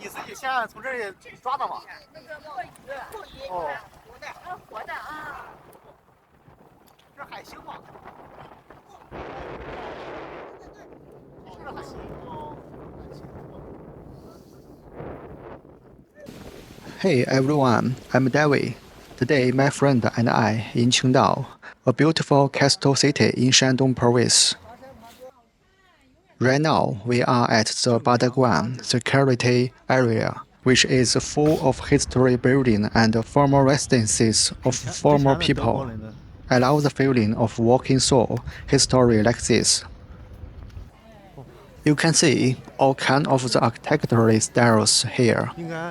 你自己先从这里抓的吗？哦，活的啊。这海星吗？是海星。Hey everyone, I'm David. Today, my friend and I in Qingdao, a beautiful coastal city in Shandong province. Right now, we are at the Badaguan security area, which is full of history building and former residences of former people. I love the feeling of walking through history like this. You can see all kinds of the architectural styles here: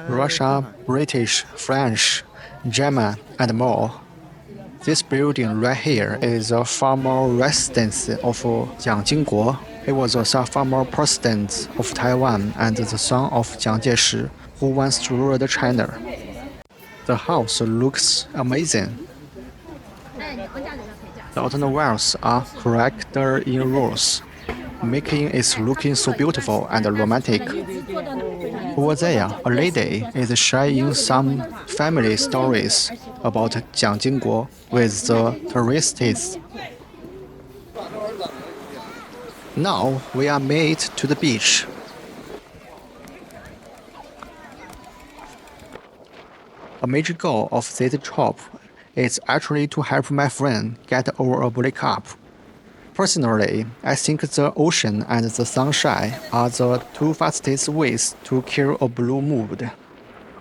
Russia, British, French, German, and more. This building right here is a former residence of Ching-kuo. He was a former president of Taiwan and the son of Chiang, who once ruled China. The house looks amazing. The outer walls are cracked in rows, making it looking so beautiful and romantic. Over there, a lady is sharing some family stories about Jiang Jingguo with the tourists. Now we are made to the beach. A major goal of this trip is actually to help my friend get over a breakup. Personally, I think the ocean and the sunshine are the two fastest ways to cure a blue mood.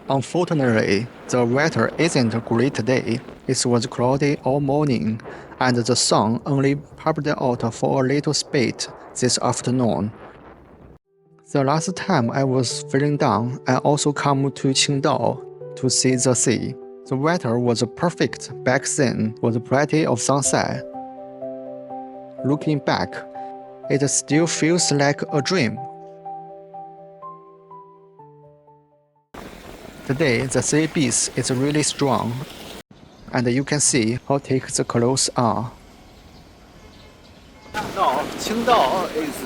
Unfortunately, the weather isn't great today. It was cloudy all morning, and the sun only popped out for a little bit this afternoon. The last time I was feeling down, I also came to Qingdao to see the sea. The weather was perfect back then, was plenty of sunset. Looking back, it still feels like a dream. Today, the sea breeze is really strong, and you can see how thick the clothes are. Now, Qingdao is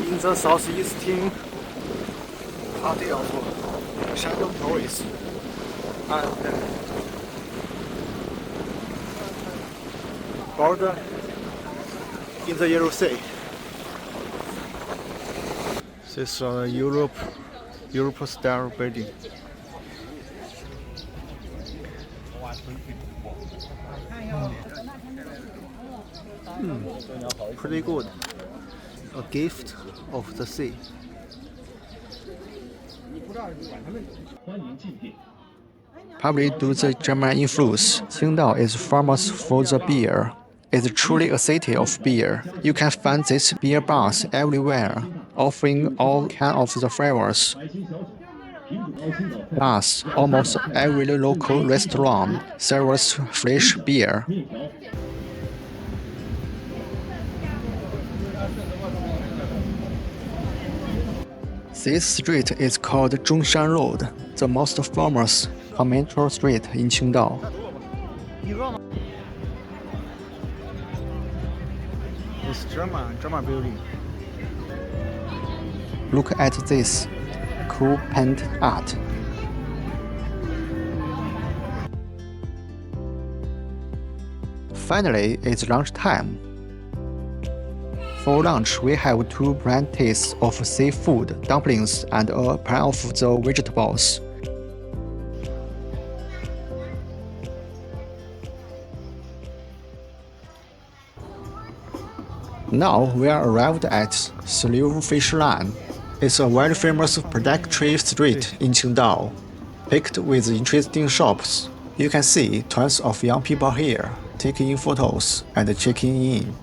in the southeastern part of Shandong province, and border in the Yellow Sea. This is a Europe style building. Pretty good. A gift of the sea. Probably due to the German influence, Qingdao is famous for the beer. It's truly a city of beer. You can find these beer bars everywhere, offering all kinds of the flavors. Plus, almost every local restaurant serves fresh beer. This street is called Zhongshan Road, the most famous commercial street in Qingdao. This German building. Look at this cool paint art. Finally, it's lunchtime. For lunch, we have 2 varieties of seafood, dumplings, and a pan of the vegetables. Now we are arrived at Syne Fish Line. It's a very famous pedestrian street in Qingdao, packed with interesting shops. You can see tons of young people here, taking photos and checking in.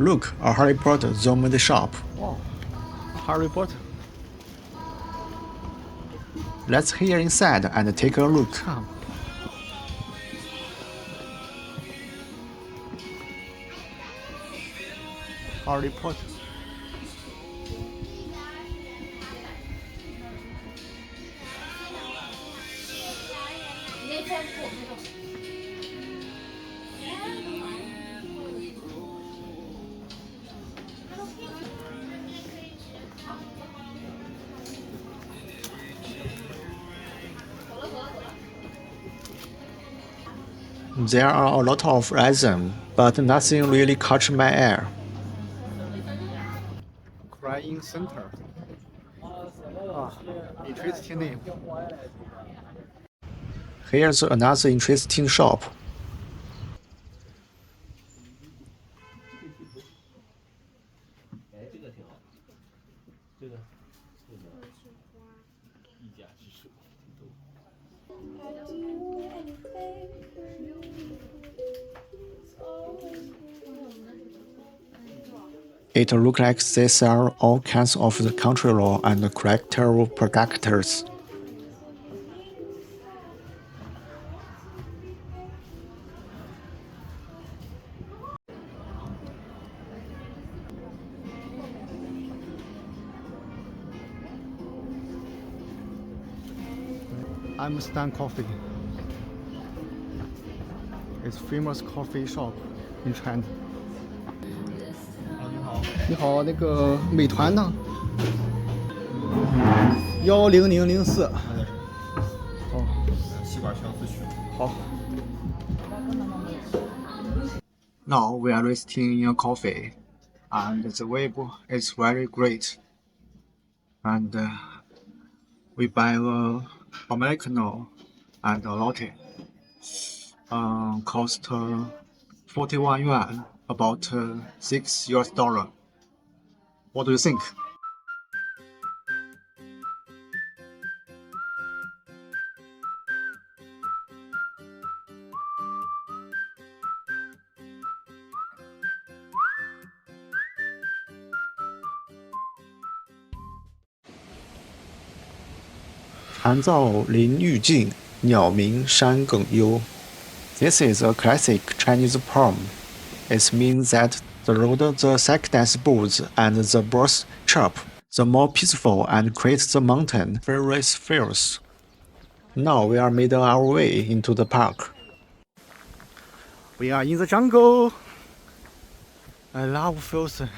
Look, a Harry Potter themed shop. Wow, Harry Potter. Let's head inside and take a look. Harry Potter. There are a lot of rhythm, but nothing really catch my eye. Crying Center. Interesting name. Here's another interesting shop. It looks like they sell all kinds of the country law and character products. Amsterdam Coffee. It's famous coffee shop in China. 你好，那个美团呢？10004。哦，吸管需要自取。好。Now we are resting in a coffee, and the vibe is very great. And we buy a Americano and a latte. Cost 41 yuan, about $6. What do you think? Qingdao Linyu Jing, 鸟鸣山埂幽. This is a classic Chinese poem. It means that the louder the sadness bows and the birds chirp, the more peaceful and quiet the mountain fairies feels. Now we are made our way into the park. We are in the jungle. I love frozen.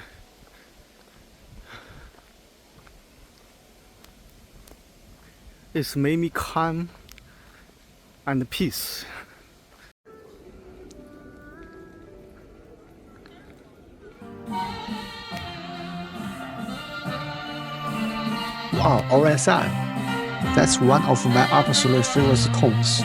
It's made me calm and peace. Wow, orange Syne. That's one of my absolute favorite tones.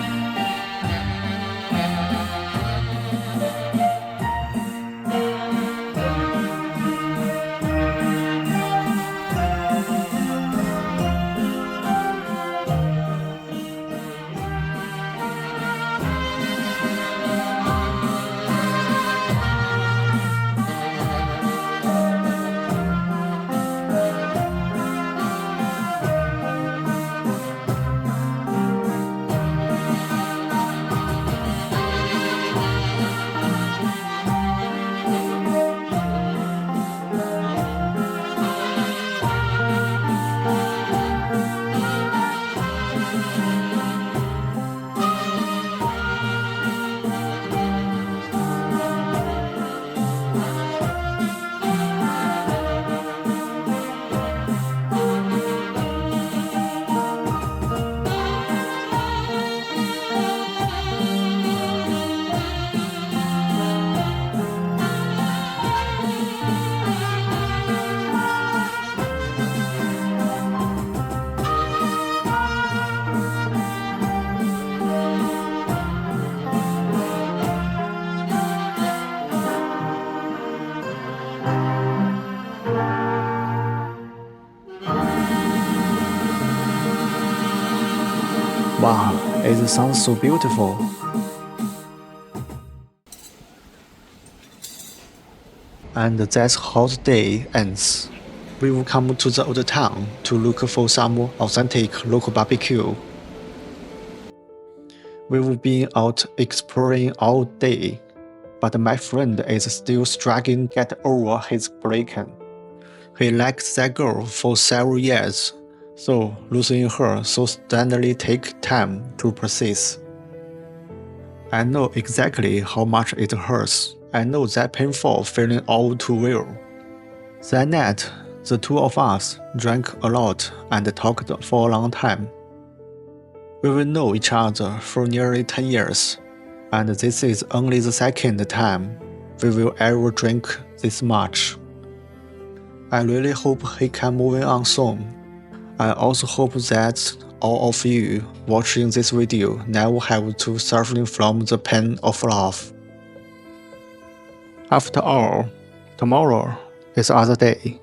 Wow, it sounds so beautiful. And that's how the day ends. We will come to the old town to look for some authentic local barbecue. We've been out exploring all day, but my friend is still struggling to get over his break-in. He liked that girl for several years, so losing her so suddenly takes time to process. I know exactly how much it hurts. I know that painful feeling all too well. That night, the two of us drank a lot and talked for a long time. We will know each other for nearly 10 years. and this is only the second time we will ever drink this much. I really hope he can move on soon. I also hope that all of you watching this video never have to suffering from the pain of love. After all, tomorrow is other day.